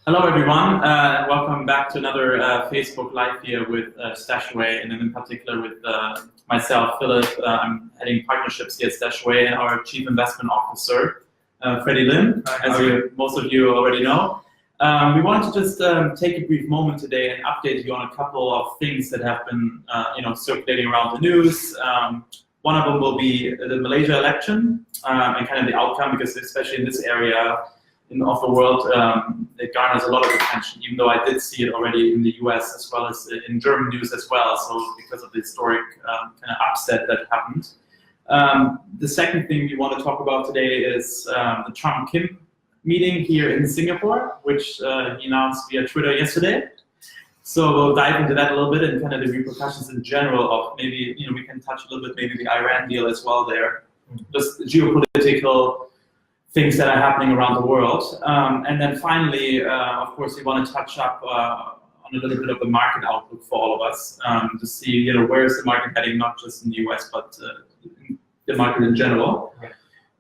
Hello everyone, welcome back to another Facebook Live here with Stashaway, and in particular with myself, Philip. I'm heading partnerships here at Stashaway, and our Chief Investment Officer, Freddie Lim, as most of you already know. We wanted to just take a brief moment today and update you on a couple of things that have been circulating around the news. One of them will be the Malaysia election and kind of the outcome, because especially in this area of the world, it garners a lot of attention, even though I did see it already in the US as well as in German news as well, so because of the historic kind of upset that happened. The second thing we want to talk about today is the Trump-Kim meeting here in Singapore, which he announced via Twitter yesterday. So we'll dive into that a little bit and kind of the repercussions in general of maybe, we can touch a little bit maybe the Iran deal as well there, just the geopolitical things that are happening around the world. And then finally, of course, we want to touch up on a little bit of the market outlook for all of us to see, where is the market heading, not just in the US, but the market in general.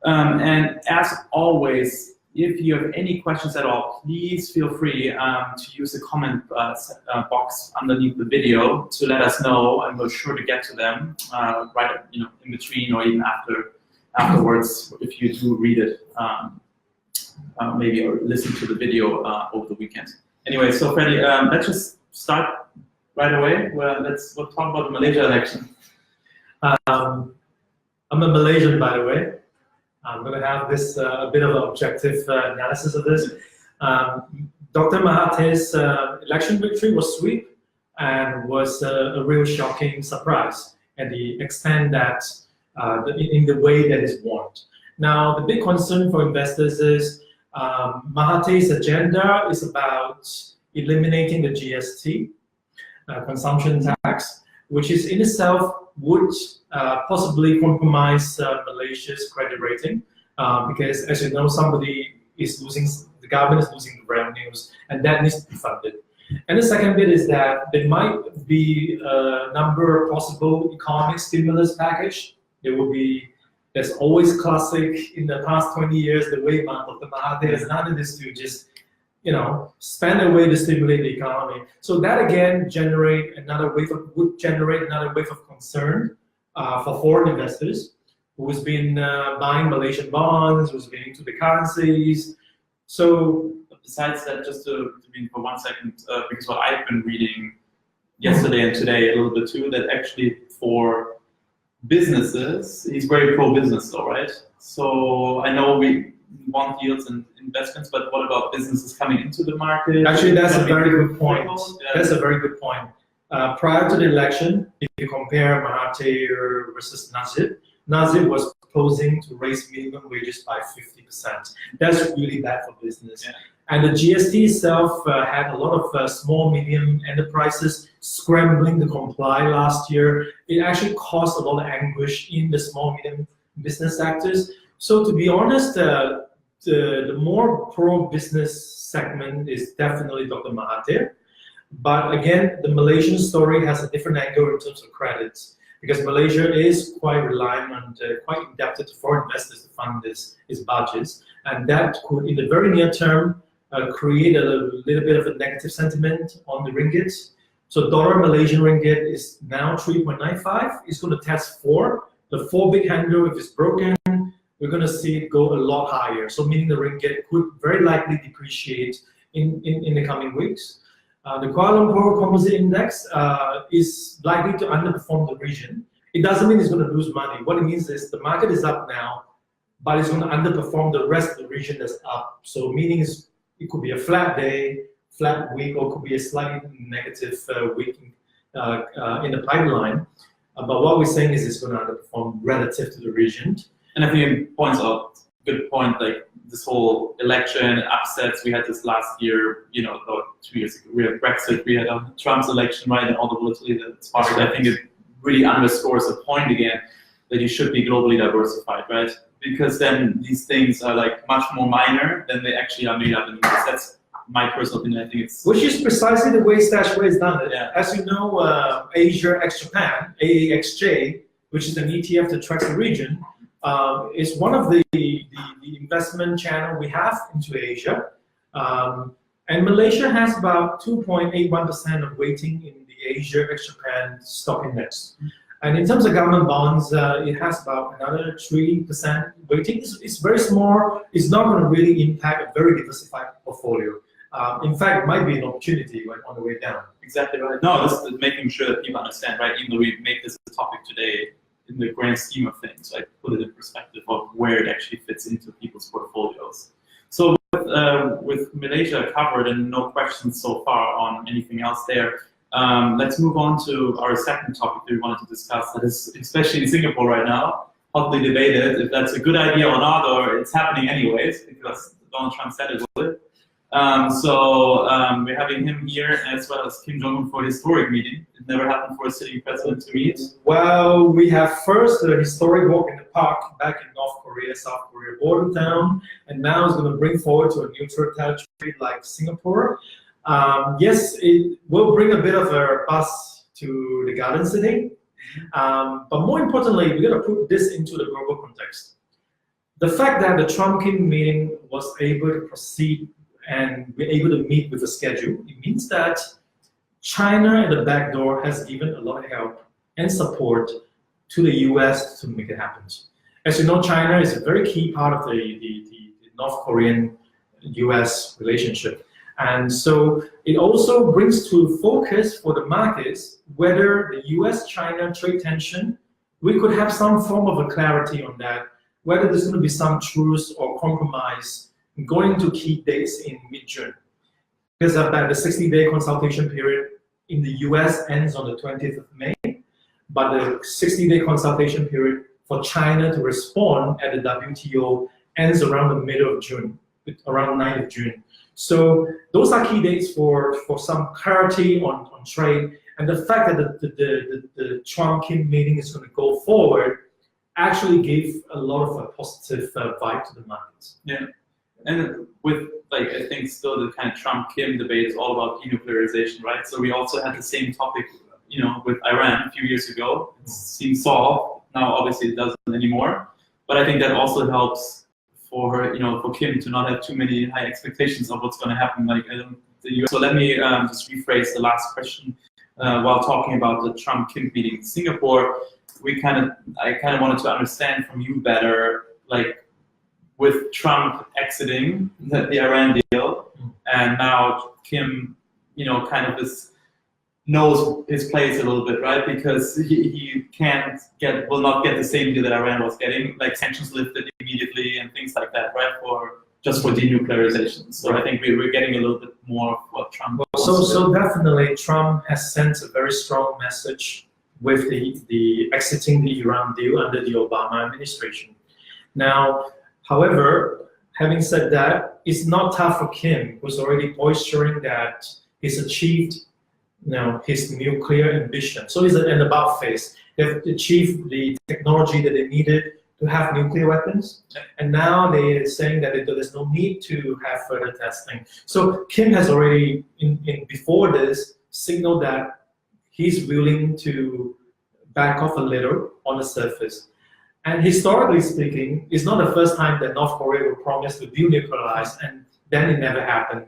And as always, if you have any questions at all, please feel free to use the comment box underneath the video to let us know, and we're sure to get to them right, in between or even afterwards, if you do read it, maybe or listen to the video over the weekend. Anyway, so Freddie, let's just start right away. We'll talk about the Malaysia election. I'm a Malaysian, by the way. I'm going to have this a bit of an objective analysis of this. Dr. Mahathir's election victory was sweep and was a real shocking surprise at the extent that in the way that is warned. Now, the big concern for investors is Mahathir's agenda is about eliminating the GST, consumption tax, which is in itself would possibly compromise Malaysia's credit rating, because, as you know, the government is losing the revenues, and that needs to be funded. And the second bit is that there might be a number of possible economic stimulus package. There's always classic in the past 20 years, the way Dr. Mahathir has done it is to just, spend away to stimulate the economy. So that again would generate another wave of concern for foreign investors who's been buying Malaysian bonds, who's been into the currencies. So besides that, just to be for 1 second, because what I've been reading yesterday and today a little bit too, that actually for businesses, he's very pro-business though, right? So I know we want yields and investments, but what about businesses coming into the market? Actually, that's a very good point. That's a very good point. Prior to the election, if you compare Mahathir versus Najib was proposing to raise minimum wages by 50%. That's really bad for business. Yeah. And the GST itself had a lot of small, medium enterprises scrambling to comply last year. It actually caused a lot of anguish in the small, medium business sectors. So to be honest, the more pro-business segment is definitely Dr. Mahathir. But again, the Malaysian story has a different angle in terms of credits, because Malaysia is quite reliant on, quite indebted to foreign investors to fund its budgets. And that could, in the very near term, create a little bit of a negative sentiment on the ringgit. So dollar Malaysian ringgit is now 3.95. It's going to test 4. The 4 big handle, if it's broken, we're going to see it go a lot higher. So meaning the ringgit could very likely depreciate in the coming weeks. The Kuala Lumpur Composite Index is likely to underperform the region. It doesn't mean it's going to lose money. What it means is the market is up now, but it's going to underperform the rest of the region that's up. So meaning it could be a flat day, flat week, or it could be a slightly negative week in the pipeline. But what we're saying is it's going to underperform relative to the region. And I think it points out, good point, like this whole election upsets. We had this last year, about 2 years ago. We had Brexit, we had Trump's election, right, and all the volatility that sparked. I think it really underscores the point again that you should be globally diversified, right? Because then these things are like much more minor than they actually are made up in. That's my personal opinion. I think it's which is precisely the way Stashaway has done it. Yeah. As you know, Asia ex Japan, AAXJ, which is an ETF that tracks the region, is one of the investment channel we have into Asia. And Malaysia has about 2.81% of weighting in the Asia ex-Japan stock index. And in terms of government bonds, it has about another 3% weighting. It's very small. It's not going to really impact a very diversified portfolio. In fact, it might be an opportunity on the way down. Exactly right. No, this is making sure that people understand, right? Even though we make this a topic today, in the grand scheme of things, right? Put it in perspective of where it actually fits into people's portfolios. So with Malaysia covered and no questions so far on anything else there, let's move on to our second topic that we wanted to discuss, that is, especially in Singapore right now, hotly debated if that's a good idea or not, or it's happening anyways, because Donald Trump said it would. We're having him here as well as Kim Jong-un for a historic meeting. It never happened for a sitting president to meet. Well, we have first a historic walk in the park back in North Korea, South Korea border town, and now it's going to bring forward to a neutral territory like Singapore. Yes, it will bring a bit of a buzz to the Garden City, but more importantly, we're going to put this into the global context. The fact that the Trump-Kim meeting was able to proceed and we're able to meet with the schedule, it means that China at the back door has given a lot of help and support to the US to make it happen. As you know, China is a very key part of the North Korean-US relationship. And so it also brings to focus for the markets whether the US-China trade tension, we could have some form of a clarity on that, whether there's going to be some truce or compromise going to key dates in mid-June. Because of that, the 60-day consultation period in the US ends on the 20th of May, but the 60-day consultation period for China to respond at the WTO ends around the middle of June, around 9th of June. So those are key dates for some clarity on trade, and the fact that the Trump-Kim meeting is going to go forward actually gave a lot of a positive vibe to the markets. Yeah. And with, like, I think still the kind of Trump-Kim debate is all about denuclearization, right? So we also had the same topic, you know, with Iran a few years ago. It seemed solved. Now, obviously, it doesn't anymore. But I think that also helps for her, you know, for Kim to not have too many high expectations of what's going to happen. Like, the US. So let me just rephrase the last question while talking about the Trump-Kim meeting in Singapore. I kind of wanted to understand from you better, like, with Trump exiting the Iran deal, and now Kim, you know, kind of knows his place a little bit, right? Because he will not get the same deal that Iran was getting, like sanctions lifted immediately and things like that, right? Just for denuclearization. So I think we're getting a little bit more of what Trump wants. So definitely Trump has sent a very strong message with the exiting the Iran deal under the Obama administration. Now, however, having said that, it's not tough for Kim, who's already posturing that he's achieved, you know, his nuclear ambition. So he's in the about phase. They've achieved the technology that they needed to have nuclear weapons, and now they're saying that there's no need to have further testing. So Kim has already, before this, signaled that he's willing to back off a little on the surface. And historically speaking, it's not the first time that North Korea will promise to denuclearize, and then it never happened.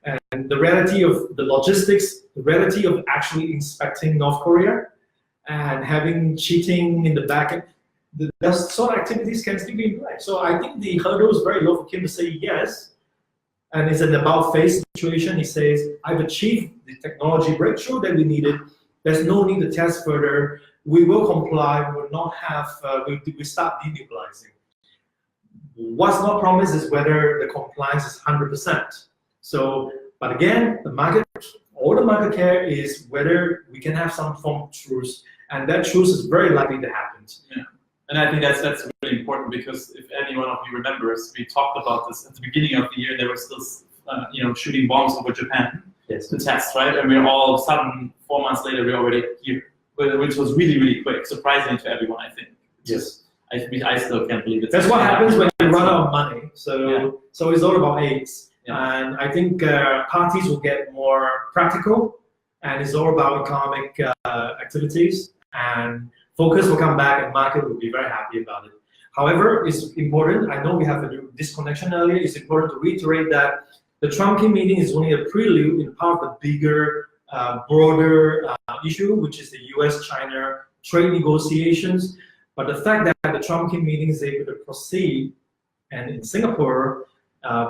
And the reality of the logistics, the reality of actually inspecting North Korea and having cheating in the back end, those sort of activities can still be in play. So I think the hurdle is very low for Kim to say yes. And it's an about-face situation. He says, I've achieved the technology breakthrough that we needed. There's no need to test further. We will comply. We will not have, we start denuclearizing. What's not promised is whether the compliance is 100%. So, but again, all the market care is whether we can have some form of truce, and that truce is very likely to happen. Yeah. And I think that's really important, because if any one of you remembers, we talked about this at the beginning of the year. They were still, shooting bombs over Japan to test, right? And we're all of a sudden, 4 months later, we're already here, which was really, really quick, surprising to everyone, I think. Yes. I still can't believe it. That's what happens when you run out of money. So it's all about AIDS. Yeah. And I think parties will get more practical, and it's all about economic activities, and focus will come back, and market will be very happy about it. However, it's important, I know we have a disconnection earlier, it's important to reiterate that The Trump-Kim meeting is only a prelude in part of the bigger, broader issue, which is the US-China trade negotiations. But the fact that the Trump-Kim meeting is able to proceed and in Singapore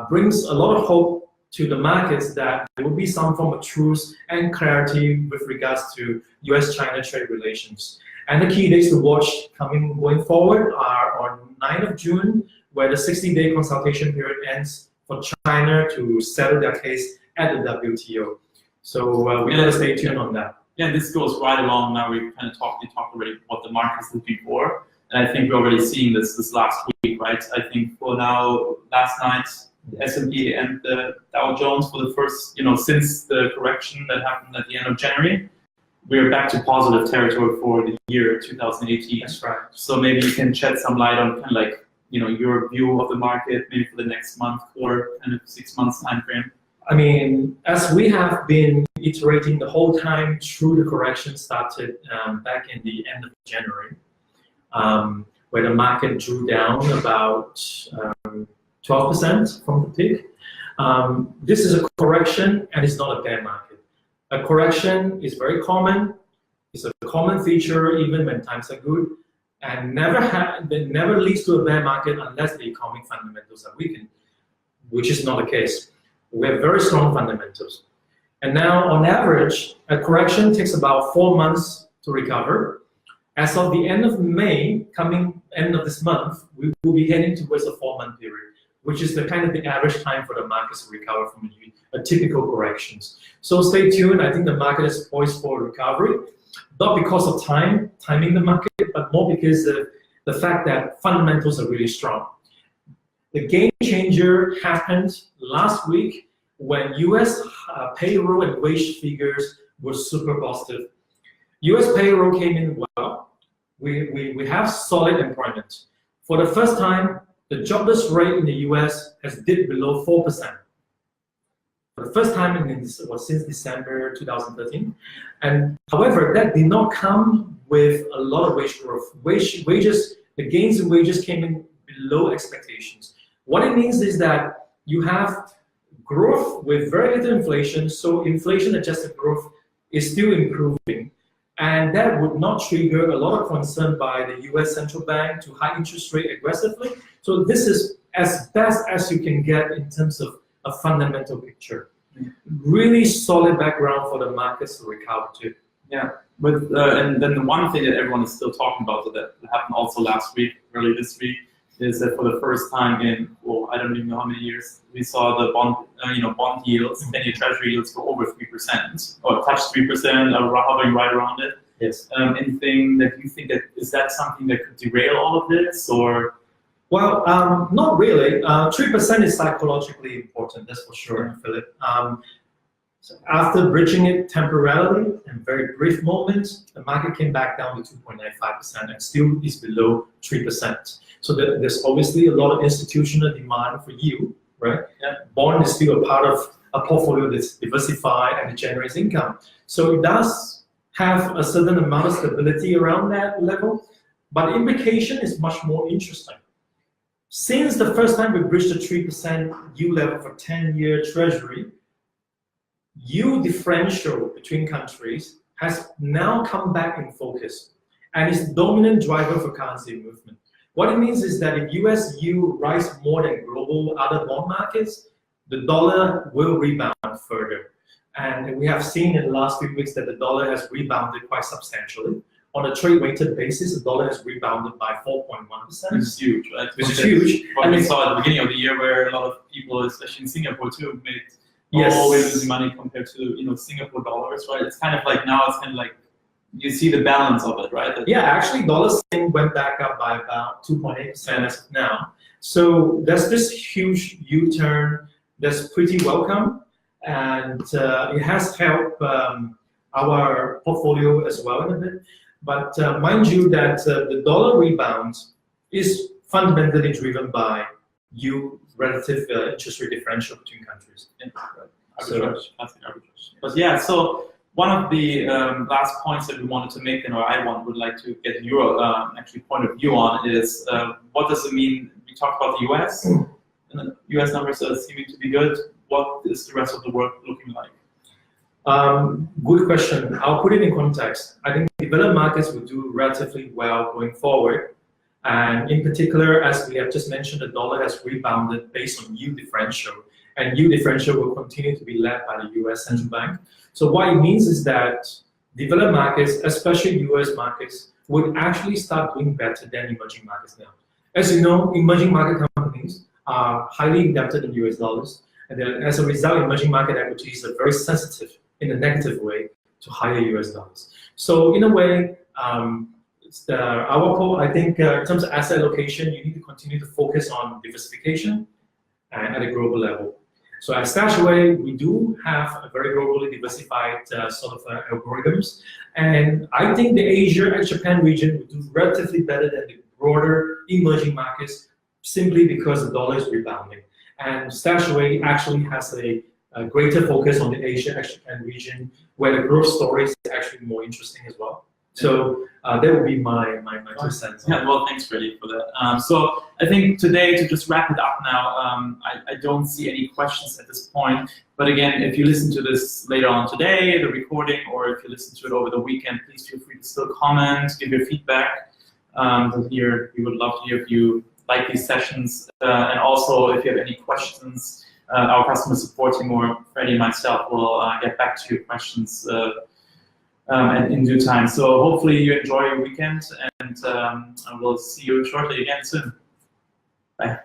brings a lot of hope to the markets that there will be some form of truce and clarity with regards to US-China trade relations. And the key dates to watch going forward are on 9th of June, where the 60-day consultation period ends for China to settle their case at the WTO. So we gotta stay tuned on that. Yeah, this goes right along. Now we kind of talked already what the market's looking for, and I think we're already seeing this last week, right? I think for now, last night, the S&P and the Dow Jones for the first, since the correction that happened at the end of January, we're back to positive territory for the year 2018. That's right. So maybe you can shed some light on kind of like, your view of the market, maybe for the next month or kind of 6 months time frame. I mean, as we have been iterating the whole time through the correction started back in the end of January, where the market drew down about 12% from the peak. This is a correction and it's not a bear market. A correction is very common. It's a common feature even when times are good, and never leads to a bear market unless the economic fundamentals are weakened, which is not the case. We have very strong fundamentals. And now, on average, a correction takes about 4 months to recover. As of the end of May, coming end of this month, we will be heading towards a 4-month period, which is the average time for the markets to recover from a typical corrections. So stay tuned. I think the market is poised for recovery, not because of timing the market, but more because of the fact that fundamentals are really strong. The game changer happened last week when US payroll and wage figures were super positive. US payroll came in well. We have solid employment. For the first time, the jobless rate in the US has dipped below 4%. For the first time since December 2013. And however, that did not come with a lot of wage growth. The gains in wages came in below expectations. What it means is that you have growth with very little inflation, so inflation-adjusted growth is still improving, and that would not trigger a lot of concern by the US central bank to hike interest rate aggressively. So this is as best as you can get in terms of a fundamental picture. Really solid background for the markets to recover to. Yeah, but and then the one thing that everyone is still talking about that happened also last week, early this week, is that for the first time in, I don't even know how many years, we saw the bond yields, 10-year treasury yields go over 3%, or touch 3%, or hovering right around it. Yes. Anything that you think is that something that could derail all of this, or? Well, not really. 3% is psychologically important, that's for sure, Philip. So after bridging it temporarily in very brief moments, the market came back down to 2.95% and still is below 3%. So there's obviously a lot of institutional demand for yield, right? Yeah. Bond is still a part of a portfolio that's diversified and it generates income. So it does have a certain amount of stability around that level, but the implication is much more interesting. Since the first time we bridged the 3% yield level for 10-year treasury, yield differential between countries has now come back in focus and is the dominant driver for currency movement. What it means is that if US yield rise more than global other bond markets, the dollar will rebound further. And we have seen in the last few weeks that the dollar has rebounded quite substantially. On a trade-weighted basis, the dollar has rebounded by 4.1%. Which is huge, right? Which is huge. What we saw at the beginning of the year, where a lot of people, especially in Singapore too, made always losing money compared to Singapore dollars, right? It's kind of like now it's kind of like you see the balance of it, right? Yeah, actually, dollar Sing went back up by about 2.8% as of now. So there's this huge U-turn that's pretty welcome, and it has helped our portfolio as well in a bit. But mind you that the dollar rebound is fundamentally driven by yield relative interest rate differential between countries. Yeah, right. Classic arbitrage. But yeah, so one of the last points that we wanted to make, or I would like to get your actually point of view on is what does it mean? We talked about the US, and the US numbers are seeming to be good. what is the rest of the world looking like? Good question. I'll put it in context. I think developed markets will do relatively well going forward. And in particular, as we have just mentioned, the dollar has rebounded based on yield differential. And yield differential will continue to be led by the US Central Bank. So what it means is that developed markets, especially US markets, would actually start doing better than emerging markets now. As you know, emerging market companies are highly indebted in US dollars. And then as a result, emerging market equities are very sensitive in a negative way to higher US dollars. So in a way, I think in terms of asset allocation, you need to continue to focus on diversification and at a global level. So at Stashaway, we do have a very globally diversified sort of algorithms. And I think the Asia and Japan region will do relatively better than the broader emerging markets simply because the dollar is rebounding. And Stashaway actually has a greater focus on the Asia and Japan region where the growth story is actually more interesting as well. So that would be my 2 cents. Yeah, well, thanks, Freddie, for that. So I think today, to just wrap it up now, I don't see any questions at this point. But again, if you listen to this later on today, the recording, or if you listen to it over the weekend, please feel free to still comment, give your feedback. We would love to hear if you like these sessions. And also, if you have any questions, our customer support team or Freddie and myself will get back to your questions in due time. So hopefully you enjoy your weekend, and we'll see you shortly again soon. Bye.